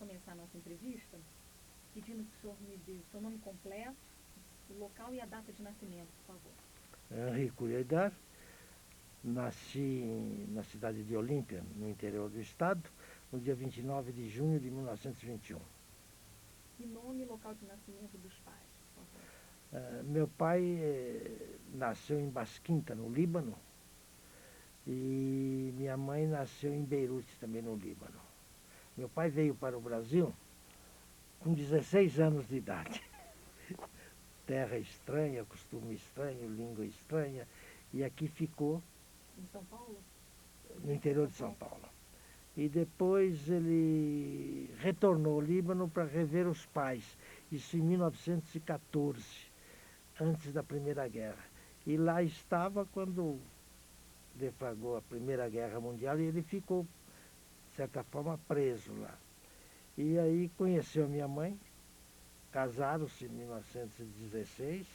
começar a nossa entrevista pedindo que o senhor me dê o seu nome completo, o local e a data de nascimento, por favor. Henrico Aidar, nasci na cidade de Olímpia, no interior do estado, no dia 29 de junho de 1921. E nome e local de nascimento dos pais, por favor. Meu pai nasceu em Basquinta, no Líbano, e minha mãe nasceu em Beirute, também no Líbano. Meu pai veio para o Brasil com 16 anos de idade. Terra estranha, costume estranho, língua estranha, e aqui ficou. Em São Paulo? No interior de São Paulo. E depois ele retornou ao Líbano para rever os pais, isso em 1914, antes da Primeira Guerra. E lá estava quando deflagrou a Primeira Guerra Mundial e ele ficou, de certa forma, preso lá. E aí conheceu a minha mãe, casaram-se em 1916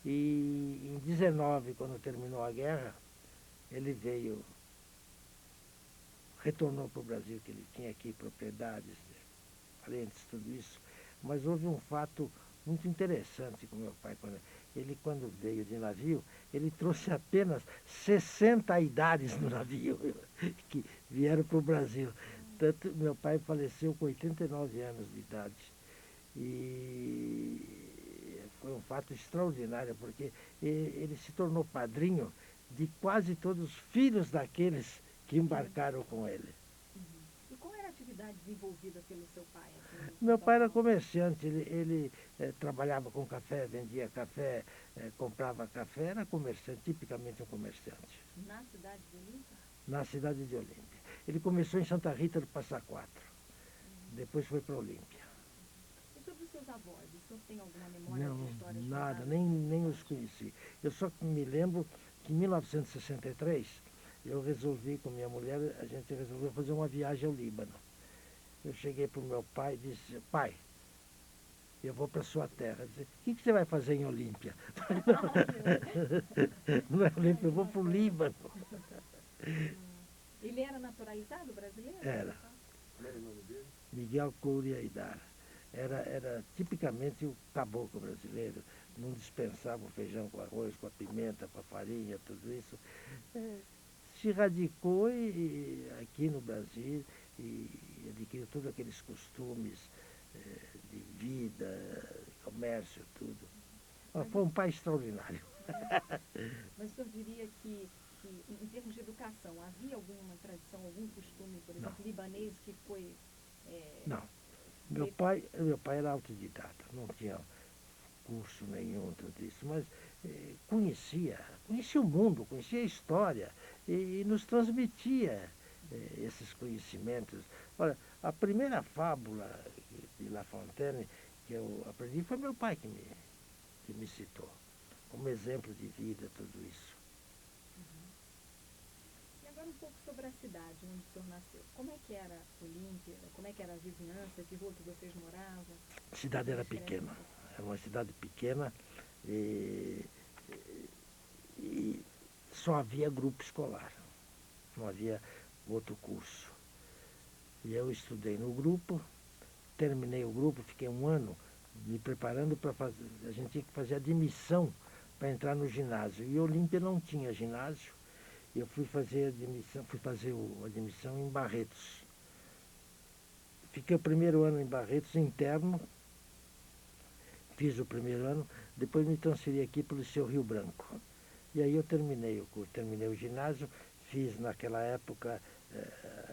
e em 19, quando terminou a guerra, ele retornou para o Brasil, que ele tinha aqui propriedades, parentes, tudo isso. Mas houve um fato muito interessante com meu pai. Quando veio de navio, ele trouxe apenas 60 idades no navio, que vieram para o Brasil. Tanto meu pai faleceu com 89 anos de idade. E foi um fato extraordinário, porque ele se tornou padrinho de quase todos os filhos daqueles que embarcaram com ele. Uhum. E qual era a atividade desenvolvida pelo seu pai aqui em Meu São pai era Paulo? comerciante, ele trabalhava com café, vendia café, comprava café, era comerciante, tipicamente um comerciante, Na cidade de Olímpia? na cidade de Olímpia. Ele começou em Santa Rita do Passa Quatro, depois foi para Olímpia. E sobre os seus avós, o senhor tem alguma memória Não, de histórias nada, contadas nem por os seus pais? conheci. Eu só me lembro que em 1963 eu resolvi com minha mulher, a gente resolveu fazer uma viagem ao Líbano. Eu cheguei para o meu pai e disse: pai, eu vou para a sua terra. Disse: o que você vai fazer em Olímpia? Não é Olímpia, eu vou para o Líbano. Ele era naturalizado brasileiro? Era. Qual era o nome dele? Miguel Couri Aidar. Era tipicamente o caboclo brasileiro. Não dispensava o feijão com arroz, com a pimenta, com a farinha, tudo isso. Se radicou aqui no Brasil e adquiriu todos aqueles costumes de vida, comércio, tudo. Mas foi um pai extraordinário. Mas o senhor diria que em termos de educação, havia alguma tradição, algum costume, por exemplo, Não. libanês que foi... Não. Meu pai era autodidata, não tinha curso nenhum, tudo isso, mas conhecia o mundo, conhecia a história e nos transmitia esses conhecimentos. Olha, a primeira fábula de La Fontaine que eu aprendi foi meu pai que me citou, como exemplo de vida, tudo isso. E agora um pouco sobre a cidade onde o senhor nasceu. Como é que era Olímpia? Como é que era a vizinhança? Que rua que vocês moravam? A cidade era Descreve pequena, um pouco. era uma cidade pequena e, e só havia grupo escolar, não havia outro curso. E eu estudei no grupo, terminei o grupo, fiquei um ano me preparando para fazer. A gente tinha que fazer admissão para entrar no ginásio. E Olímpia não tinha ginásio. Eu fui fazer admissão em Barretos. Fiquei o primeiro ano em Barretos interno, fiz o primeiro ano, depois me transferi aqui para o Liceu Rio Branco. E aí eu terminei o curso, terminei o ginásio, fiz naquela época,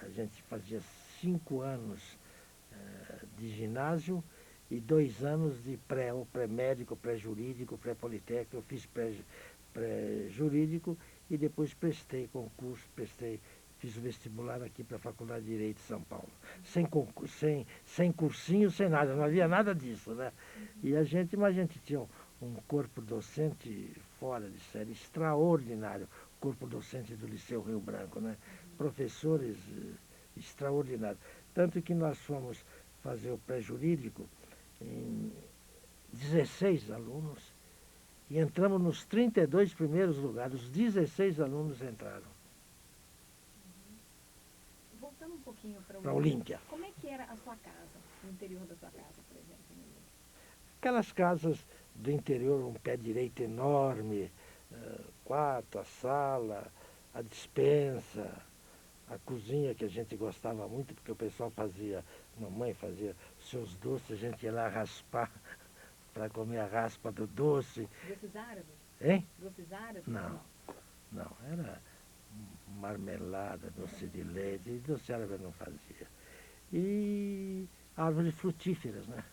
a gente fazia 5 anos de ginásio e 2 anos de pré-médico, pré-jurídico, pré-politécnico. Eu fiz pré-jurídico e depois prestei concurso, fiz o vestibular aqui para a Faculdade de Direito de São Paulo. Sem cursinho, sem nada, não havia nada disso, né? E mas a gente tinha um corpo docente fora de série, extraordinário, corpo docente do Liceu Rio Branco, né? Professores extraordinários. Tanto que nós fomos fazer o pré-jurídico em 16 alunos e entramos nos 32 primeiros lugares. Os 16 alunos entraram. Voltando Voltando um pouquinho para Olímpia. como é que era a sua casa, o interior da sua casa, por exemplo, em Olímpia? Aquelas casas do interior, um pé direito enorme, quarto, a sala, a despensa, a cozinha que a gente gostava muito, porque o pessoal fazia, mamãe fazia seus doces, a gente ia lá raspar para comer a raspa do doce. Doces árabes? Hein? Doces árabes? Não, não, era marmelada, doce de leite, e doce árabe não fazia. E árvores frutíferas, né?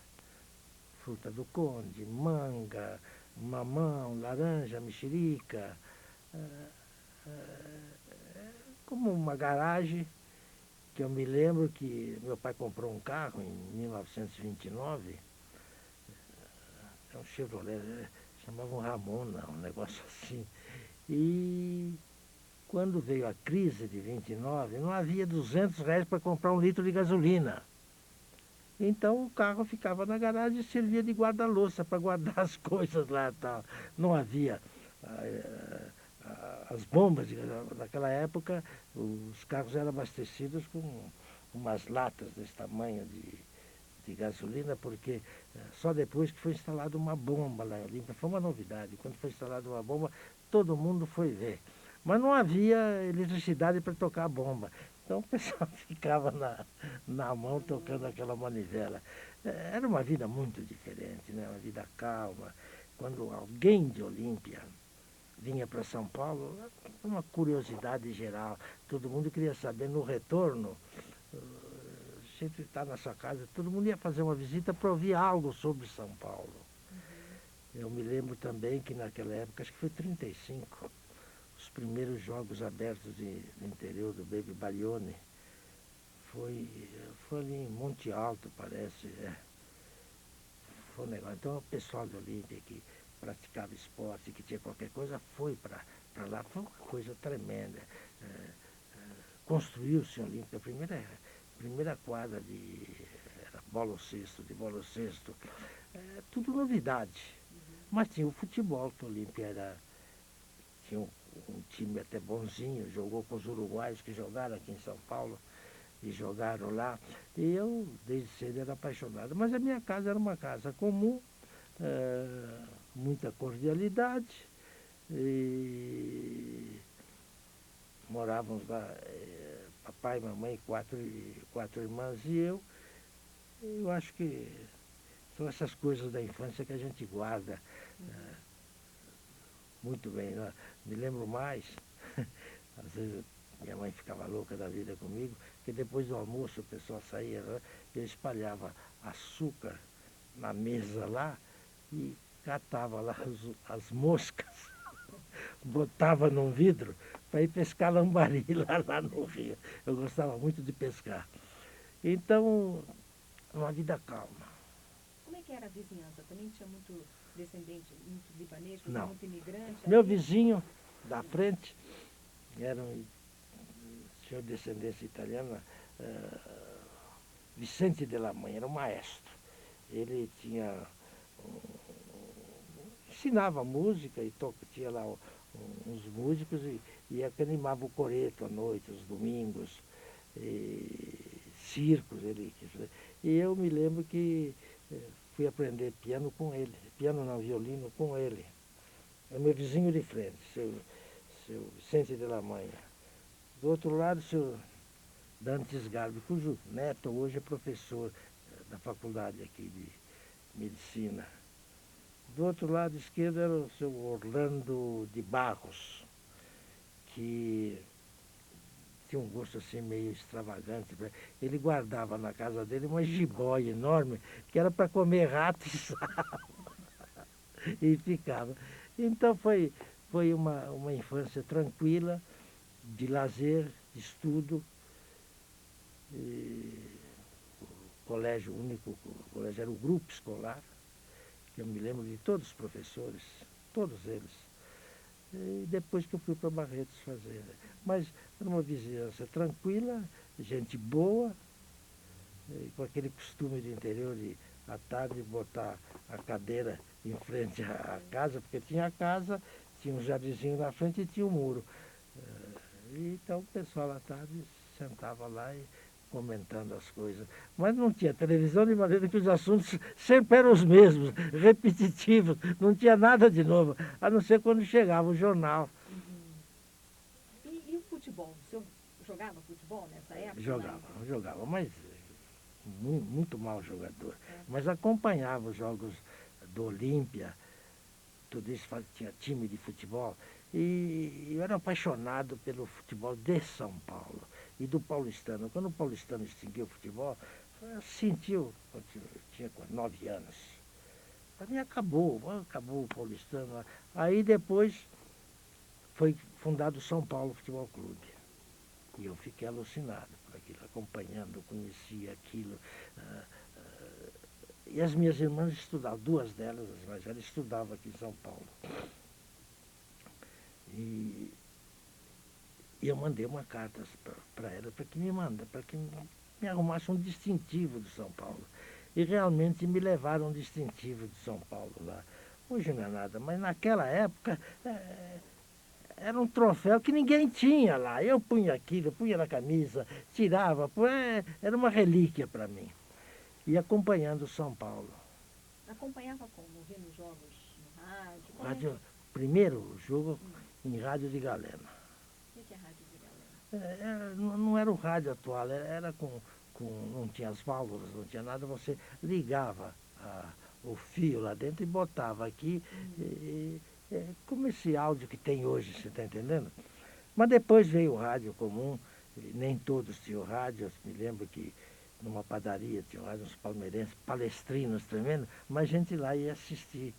Fruta do conde, manga, mamão, laranja, mexerica, como uma garagem, que eu me lembro que meu pai comprou um carro em 1929, é um Chevrolet, chamavam Ramona, um negócio assim. E quando veio a crise de 29, não havia R$ 200 para comprar um litro de gasolina. Então o carro ficava na garagem e servia de guarda-louça para guardar as coisas lá. Tal. Não havia as bombas. Naquela época, os carros eram abastecidos com umas latas desse tamanho de gasolina, porque só depois que foi instalada uma bomba lá em Olímpia, foi uma novidade. Quando foi instalada uma bomba, todo mundo foi ver. Mas não havia eletricidade para tocar a bomba. Então o pessoal ficava na mão tocando aquela manivela. Era uma vida muito diferente, né? Uma vida calma. Quando alguém de Olímpia vinha para São Paulo, uma curiosidade geral. Todo mundo queria saber no retorno. A gente está na sua casa, todo mundo ia fazer uma visita para ouvir algo sobre São Paulo. Eu me lembro também que naquela época, acho que foi 35, os primeiros jogos abertos do interior do Baby Baglione. Foi ali em Monte Alto, parece. Foi um negócio. Então o pessoal do Olímpia que praticava esporte, que tinha qualquer coisa, foi para lá. Foi uma coisa tremenda. Construiu-se em Olímpia a primeira quadra de bola cesto, tudo novidade. Mas tinha o futebol, que o Olímpia tinha um time até bonzinho, jogou com os uruguaios que jogaram aqui em São Paulo e jogaram lá. E eu, desde cedo, era apaixonado. Mas a minha casa era uma casa comum, muita cordialidade. E morávamos lá, papai, mamãe, quatro irmãs e eu. Eu acho que são essas coisas da infância que a gente guarda muito bem. Né? Me lembro mais, às vezes minha mãe ficava louca da vida comigo, que depois do almoço o pessoal saía, né? Eu espalhava açúcar na mesa lá e catava lá as moscas, botava num vidro para ir pescar lambari lá no rio. Eu gostava muito de pescar. Então, uma vida calma. Como é que era a vizinhança? Também tinha muito descendente, muito libanês, Não. muito imigrante? Meu ali? vizinho da frente era um senhor de descendência italiana, Vicente de la Manha, era um maestro. Ele ensinava música e tinha lá uns músicos e animava o coreto à noite, os domingos, circos, e eu me lembro que fui aprender piano com ele, piano não, violino com ele. É meu vizinho de frente, seu Vicente de la Manha. Do outro lado, o senhor Dantes Garbi, cujo neto hoje é professor da faculdade aqui de medicina. Do outro lado esquerdo era o seu Orlando de Barros, que tinha um gosto assim meio extravagante. Ele guardava na casa dele uma jiboia enorme, que era para comer rato e sapo. E ficava. Então foi uma infância tranquila, de lazer, de estudo. O colégio único, o colégio era o grupo escolar, que eu me lembro de todos os professores, todos eles. E depois que eu fui para Barretos fazer. Mas era uma vizinhança tranquila, gente boa, com aquele costume do interior de, à tarde, botar a cadeira em frente à casa, porque tinha a casa, tinha um jardinzinho na frente e tinha um muro. Então o pessoal à tarde sentava lá e comentando as coisas. Mas não tinha televisão, de maneira que os assuntos sempre eram os mesmos, repetitivos, não tinha nada de novo, a não ser quando chegava o jornal. E o futebol? O senhor jogava futebol nessa época? Jogava, mas muito mal jogador. É. Mas acompanhava os jogos do Olímpia, tudo isso tinha time de futebol. E eu era apaixonado pelo futebol de São Paulo e do paulistano. Quando o paulistano extinguiu o futebol, eu sentiu, eu tinha 9 anos. Para mim acabou o paulistano. Aí depois foi fundado o São Paulo Futebol Clube. E eu fiquei alucinado por aquilo, acompanhando, conhecia aquilo. E as minhas irmãs estudavam, 2 delas, as mais velhas, estudavam aqui em São Paulo. E eu mandei uma carta para ela, para que me arrumasse um distintivo de São Paulo. E realmente me levaram um distintivo de São Paulo lá. Hoje não é nada, mas naquela época era um troféu que ninguém tinha lá. Eu punha aquilo, punha na camisa, tirava, era uma relíquia para mim. E acompanhando o São Paulo. Acompanhava como? Vendo jogos no rádio? Primeiro jogo em rádio de galena. O que é rádio de galena? Não era o rádio atual, era não tinha as válvulas, não tinha nada, você ligava o fio lá dentro e botava aqui, como esse áudio que tem hoje, você está entendendo? Mas depois veio o rádio comum, nem todos tinham rádio, eu me lembro que numa padaria tinha rádio, uns palmeirenses, palestrinos tremendo, mas a gente lá ia assistir,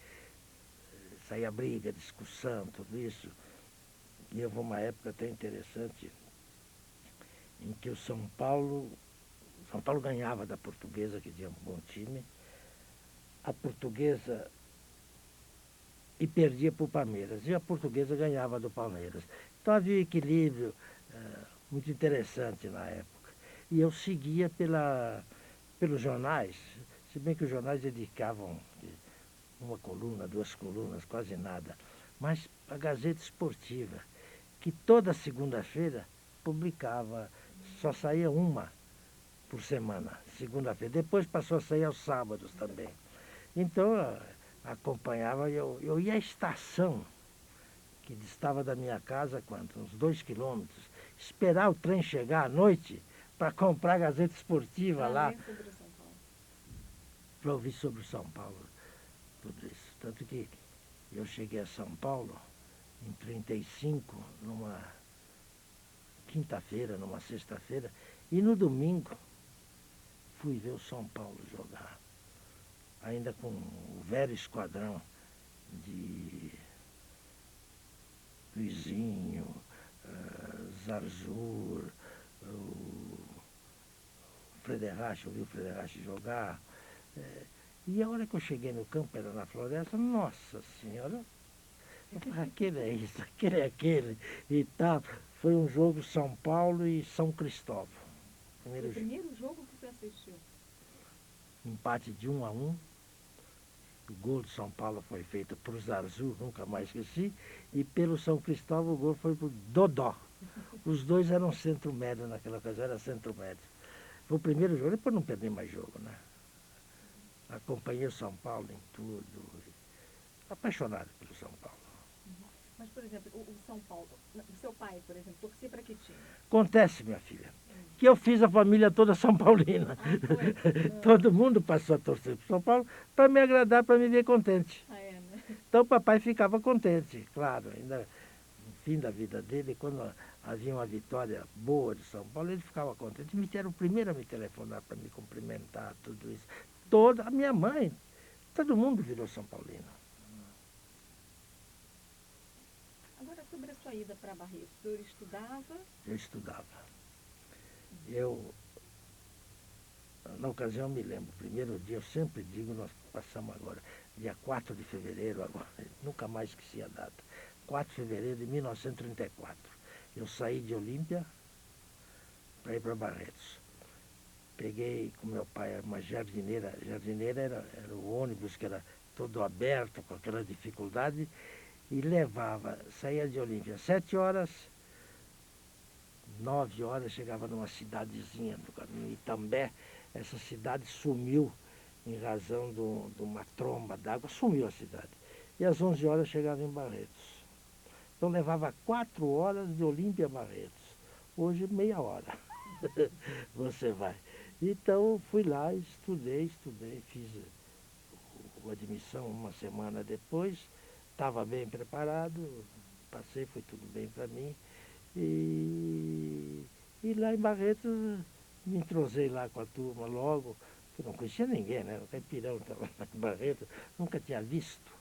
saía briga, discussão, tudo isso. E houve uma época até interessante em que o São Paulo ganhava da Portuguesa, que tinha um bom time, a Portuguesa e perdia para o Palmeiras, e a Portuguesa ganhava do Palmeiras. Então havia um equilíbrio muito interessante na época. E eu seguia pelos jornais, se bem que os jornais dedicavam 1 coluna, 2 colunas, quase nada, mas a Gazeta Esportiva, que toda segunda-feira publicava, só saía uma por semana, segunda-feira. Depois passou a sair aos sábados também. Então, acompanhava, eu ia à estação, que distava da minha casa, uns 2 quilômetros, esperar o trem chegar à noite para comprar a Gazeta Esportiva lá. Para ouvir sobre o São Paulo, tudo isso. Tanto que eu cheguei a São Paulo em 1935, numa quinta-feira, numa sexta-feira, e no domingo fui ver o São Paulo jogar. Ainda com o velho esquadrão de Luizinho, Zarzur, o Frederich, eu vi o Frederich jogar. E a hora que eu cheguei no campo, era na Floresta, nossa senhora, aquele é isso, aquele é aquele e tal. Foi um jogo São Paulo e São Cristóvão. Foi o primeiro jogo que você assistiu? Empate de 1-1. O gol do São Paulo foi feito por Zarzur, nunca mais esqueci, e pelo São Cristóvão o gol foi por Dodó. Os dois eram centro-médio naquela ocasião, era centro-médio. Foi o primeiro jogo, depois não perdi mais jogo, né? Acompanhei o São Paulo em tudo. Apaixonado pelo São Paulo. Mas, por exemplo, o São Paulo, o seu pai, por exemplo, torcia para que time? Acontece, minha filha, que eu fiz a família toda São Paulina. Todo mundo passou a torcer para São Paulo para me agradar, para me ver contente. Né? Então o papai ficava contente, claro, ainda no fim da vida dele, quando havia uma vitória boa de São Paulo, ele ficava contente. Me era o primeiro a me telefonar para me cumprimentar, tudo isso. A minha mãe, todo mundo virou São Paulino. Agora, sobre a sua ida para Barretos, o senhor estudava? Eu estudava. Na ocasião, me lembro, o primeiro dia, eu sempre digo, nós passamos agora, dia 4 de fevereiro, agora, nunca mais esqueci a data, 4 de fevereiro de 1934. Eu saí de Olímpia para ir para Barretos. Peguei com meu pai uma jardineira era o ônibus que era todo aberto, com aquela dificuldade, e saía de Olímpia às 7 horas, 9 horas chegava numa cidadezinha, no Itambé. Essa cidade sumiu em razão de uma tromba d'água, sumiu a cidade. E às 11 horas chegava em Barretos. Então levava 4 horas de Olímpia a Barretos. Hoje, meia hora você vai. Então fui lá, estudei, fiz a admissão uma semana depois, estava bem preparado, passei, foi tudo bem para mim. E lá em Barretos me entrosei lá com a turma logo, que eu não conhecia ninguém, né? O caipirão estava lá em Barretos, nunca tinha visto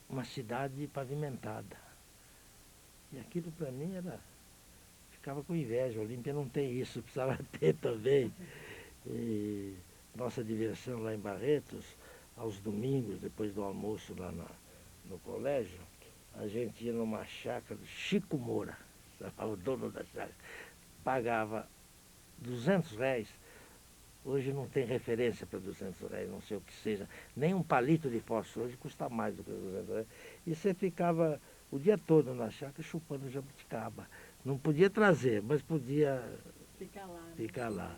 uma cidade pavimentada. E aquilo para mim era. Ficava com inveja, a Olímpia não tem isso, precisava ter também. E nossa diversão lá em Barretos, aos domingos, depois do almoço lá no colégio, a gente ia numa chácara do Chico Moura, o dono da chácara, pagava R$ 200. Hoje não tem referência para R$ 200, não sei o que seja. Nem um palito de fósforo hoje custa mais do que R$ 200. E você ficava o dia todo na chácara chupando jabuticaba. Não podia trazer, mas podia Ficar lá. ficar lá.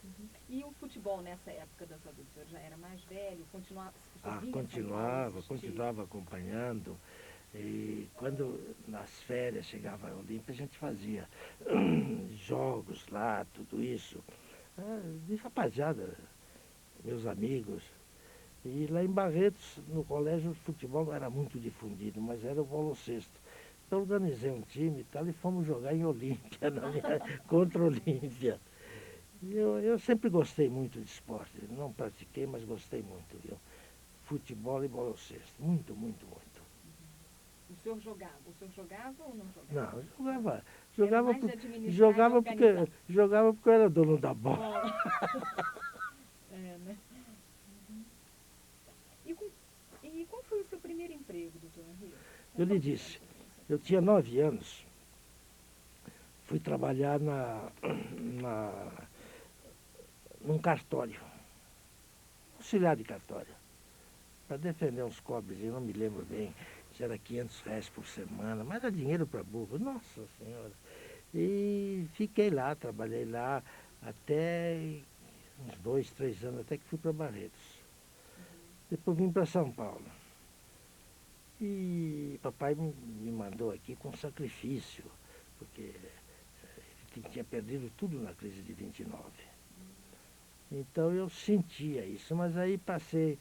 Uhum. E o futebol nessa época da sua vida? O senhor já era mais velho? Continuava, Continuava acompanhando. E quando nas férias chegava a Olímpia, a gente fazia jogos lá, tudo isso. De rapaziada, meus amigos. E lá em Barretos, no colégio, o futebol não era muito difundido, mas era o boloncesto. Então organizei um time e tal, e fomos jogar em Olímpia, contra Olímpia. E eu sempre gostei muito de esporte. Não pratiquei, mas gostei muito, viu? Futebol e boloncesto. Muito, muito, muito. O senhor jogava? O senhor jogava ou não jogava? Não, jogava. Era mais de administrar e organizar. Jogava porque eu era dono da bola. Né? Uhum. E qual foi o seu primeiro emprego, doutor Henrique? Eu lhe disse, eu tinha 9 anos, fui trabalhar num cartório, auxiliar de cartório, para defender uns cobres, eu não me lembro bem, se era R$ 500 por semana, mas era dinheiro para burro, nossa senhora. E fiquei lá, trabalhei lá até uns 2, 3 anos, até que fui para Barretos. Depois vim para São Paulo. E papai me mandou aqui com sacrifício, porque ele tinha perdido tudo na crise de 29. Então eu sentia isso, mas aí passei,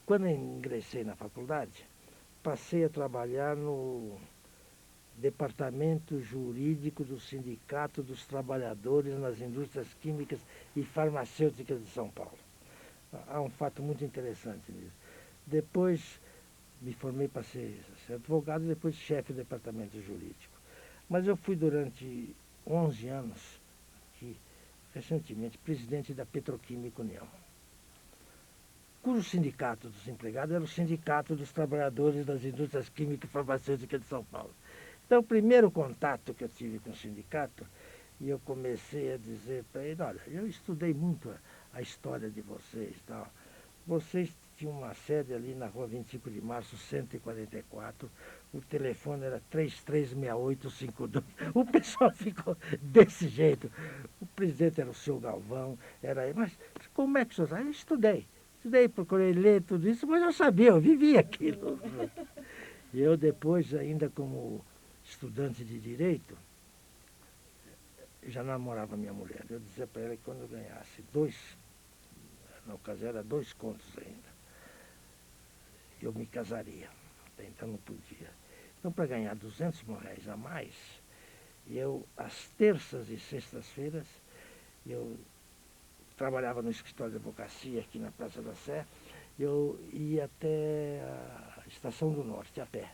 quando eu ingressei na faculdade, passei a trabalhar no Departamento Jurídico do Sindicato dos Trabalhadores nas Indústrias Químicas e Farmacêuticas de São Paulo. Há um fato muito interessante nisso. Depois me formei para ser advogado e depois chefe do departamento jurídico. Mas eu fui durante 11 anos, aqui, recentemente, presidente da Petroquímica União, cujo sindicato dos empregados era o Sindicato dos Trabalhadores das Indústrias Químicas e Farmacêuticas de São Paulo. Então, o primeiro contato que eu tive com o sindicato, e eu comecei a dizer para ele, olha, eu estudei muito a história de vocês, tal. Vocês tinham uma sede ali na rua 25 de março, 144, o telefone era 336852. O pessoal ficou desse jeito. O presidente era o seu Galvão, era ele. Mas como é que o senhor sabe? Eu estudei, procurei ler tudo isso, mas eu sabia, eu vivia aquilo. E eu depois, ainda como estudante de Direito, já namorava minha mulher. Eu dizia para ela que quando eu ganhasse na ocasião era 2 contos ainda, eu me casaria. Até então não podia. Então, para ganhar R$ 200 a mais, eu, às terças e sextas-feiras, eu trabalhava no escritório de advocacia aqui na Praça da Sé, eu ia até a Estação do Norte, a pé.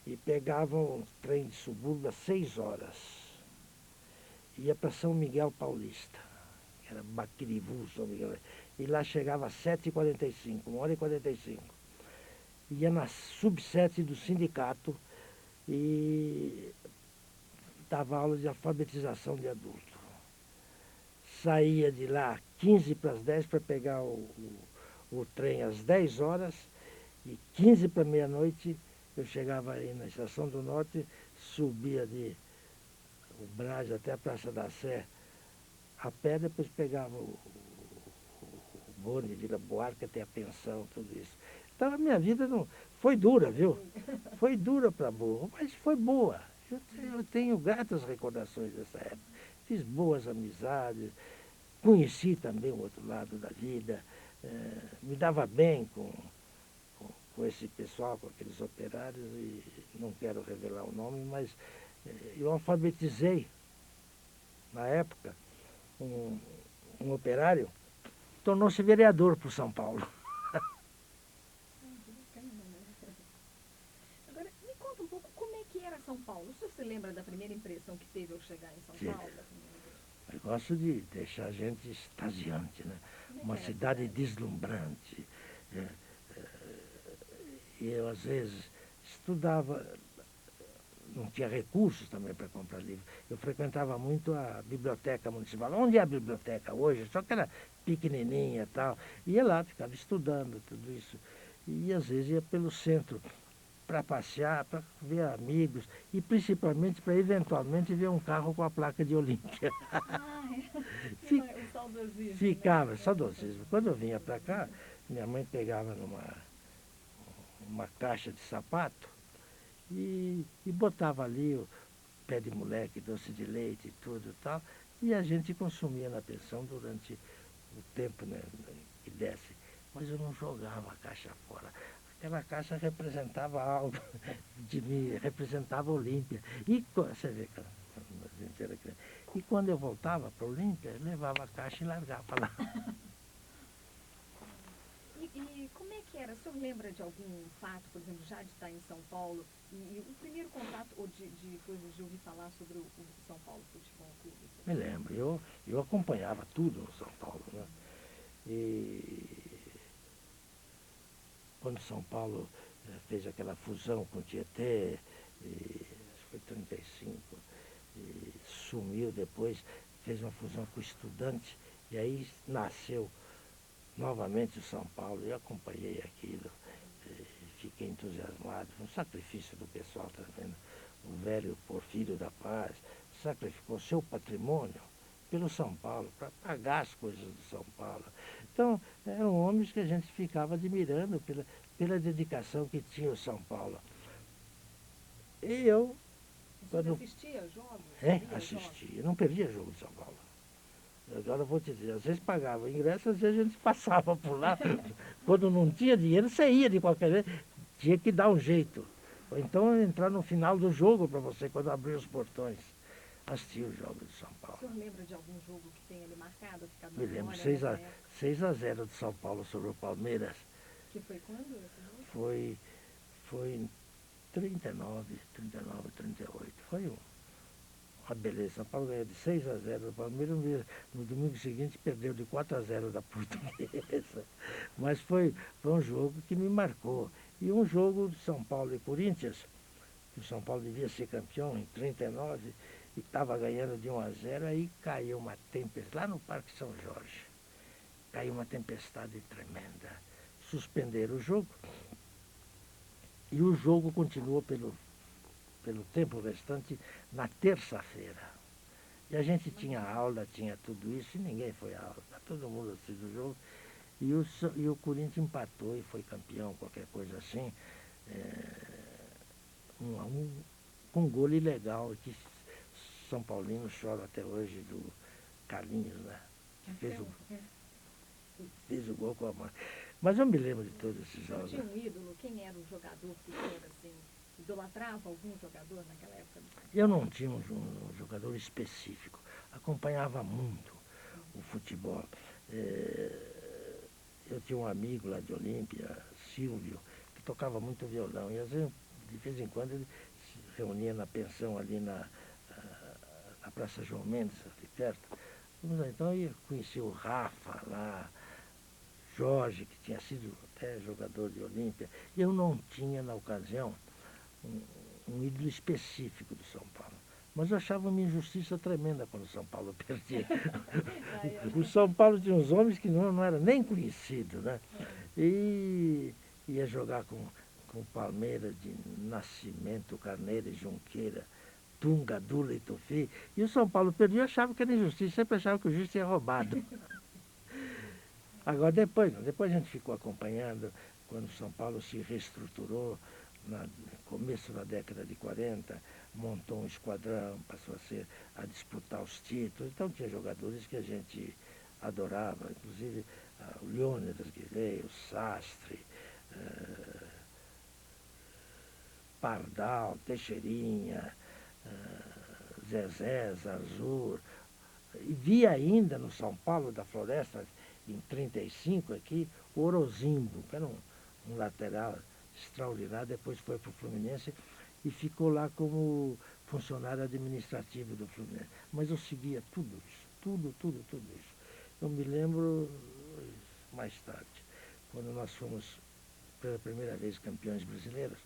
E pegava um trem de subúrbio às 6 horas. Ia para São Miguel Paulista, que era Baquirivu, São Miguel. E lá chegava às 7h45, 1h45. Ia na subsede do sindicato e dava aula de alfabetização de adulto. Saía de lá 15 para as 10 para pegar o trem às 10 horas e 15 para meia-noite eu chegava aí na Estação do Norte, subia de Brás até a Praça da Sé a pé, depois pegava o bonde de Vila Buarque até a pensão, tudo isso. Então a minha vida não foi dura, viu? Foi dura para burro, mas foi boa. Eu tenho gratas recordações dessa época. Fiz boas amizades, conheci também o outro lado da vida, me dava bem com esse pessoal, com aqueles operários, e não quero revelar o nome, mas eu alfabetizei, na época, um operário, tornou-se vereador por São Paulo. Que bacana, né? Agora, me conta um pouco como é que era São Paulo. O senhor se lembra da primeira impressão que teve ao chegar em São Sim. Paulo? Da primeira vez? Eu gosto de deixar a gente extasiante, né? Como é Uma que era a cidade cidade? deslumbrante. E eu, às vezes, estudava, não tinha recursos também para comprar livro. Eu frequentava muito a biblioteca municipal. Onde é a biblioteca hoje? Só que era pequenininha e tal. Ia lá, ficava estudando tudo isso. E às vezes ia pelo centro para passear, para ver amigos e principalmente para eventualmente ver um carro com a placa de Olímpia. Ah, é. Fi- O saudosismo, Ficava, né? saudosismo. Quando eu vinha para cá, minha mãe pegava uma caixa de sapato e botava ali o pé de moleque, doce de leite e tudo e tal, e a gente consumia na pensão durante o tempo, né, que desse. Mas eu não jogava a caixa fora. Aquela caixa representava algo de mim, representava a Olímpia. Você vê que a gente era criança. E quando eu voltava para a Olímpia, eu levava a caixa e largava lá. E como é que era? O senhor lembra de algum fato, por exemplo, já de estar em São Paulo, e o primeiro contato, ou de coisas de ouvir falar sobre o São Paulo Futebol Clube? Me lembro, eu acompanhava tudo no São Paulo, né? E quando São Paulo fez aquela fusão com o Tietê, acho que foi 35, e sumiu depois, fez uma fusão com o Estudante, e aí nasceu novamente o São Paulo. Eu acompanhei aquilo, fiquei entusiasmado, foi um sacrifício do pessoal tremendo. O velho Porfírio da Paz sacrificou seu patrimônio pelo São Paulo, para pagar as coisas do São Paulo. Então, eram homens que a gente ficava admirando pela dedicação que tinha o São Paulo. E eu, O senhor quando assistia a jogos? Via jogos? assistia, não perdia jogo de São Paulo. Agora eu vou te dizer, às vezes pagava ingresso, às vezes a gente passava por lá. Quando não tinha dinheiro, você ia de qualquer jeito, tinha que dar um jeito. Ou então entrar no final do jogo para você, quando abrir os portões. Assistir os jogos de São O Paulo. senhor lembra de algum jogo que tenha ali marcado, ficado na Me lembro, memória nessa época? 6-0 de São Paulo sobre o Palmeiras. Que foi quando esse jogo? Foi em 39, 38. Foi uma beleza. São Paulo ganhou de 6-0 do Palmeiras. No domingo seguinte perdeu de 4-0 da Portuguesa. Mas foi um jogo que me marcou. E um jogo de São Paulo e Corinthians, que o São Paulo devia ser campeão em 39 e estava ganhando de 1-0, aí caiu uma tempestade, lá no Parque São Jorge. Caiu uma tempestade tremenda. Suspenderam o jogo e o jogo continuou pelo tempo restante na terça-feira. E a gente tinha aula, tinha tudo isso, e ninguém foi à aula. Todo mundo assistiu o jogo. E o Corinthians empatou e foi campeão, qualquer coisa assim. 1-1, com um gol ilegal, que São Paulino chora até hoje, do Carlinhos, né? Que fez o gol com a mão. Mas eu me lembro de todos esses O senhor jogos. tinha um ídolo? Quem era o jogador que o senhor, assim, idolatrava algum jogador naquela época? Eu não tinha um jogador específico. Acompanhava muito o futebol. Eu tinha um amigo lá de Olímpia, Silvio, que tocava muito violão. E às vezes, de vez em quando, ele se reunia na pensão ali na Praça João Mendes, ali perto. Então eu conheci o Rafa lá, Jorge, que tinha sido até jogador de Olímpia. Eu não tinha, na ocasião, um ídolo específico do São Paulo. Mas eu achava uma injustiça tremenda quando o São Paulo perdia. O São Paulo tinha uns homens que não era nem conhecido, né? E ia jogar com o Palmeiras de Nascimento, Carneiro e Junqueira. Tunga, Dula e Tufi. E o São Paulo perdeu e achava que era injustiça, sempre achava que o juiz tinha roubado. Agora, depois a gente ficou acompanhando, quando São Paulo se reestruturou, no começo da década de 40, montou um esquadrão, passou a disputar os títulos. Então tinha jogadores que a gente adorava, inclusive o Leônidas Guilherme, o Sastre, Pardal, Teixeirinha, Zezé, Zarzur. E vi ainda no São Paulo da Floresta, em 35 aqui, o Orozimbo, que era um lateral extraordinário, depois foi para o Fluminense e ficou lá como funcionário administrativo do Fluminense. Mas eu seguia tudo isso, tudo isso. Eu me lembro mais tarde, quando nós fomos pela primeira vez campeões brasileiros,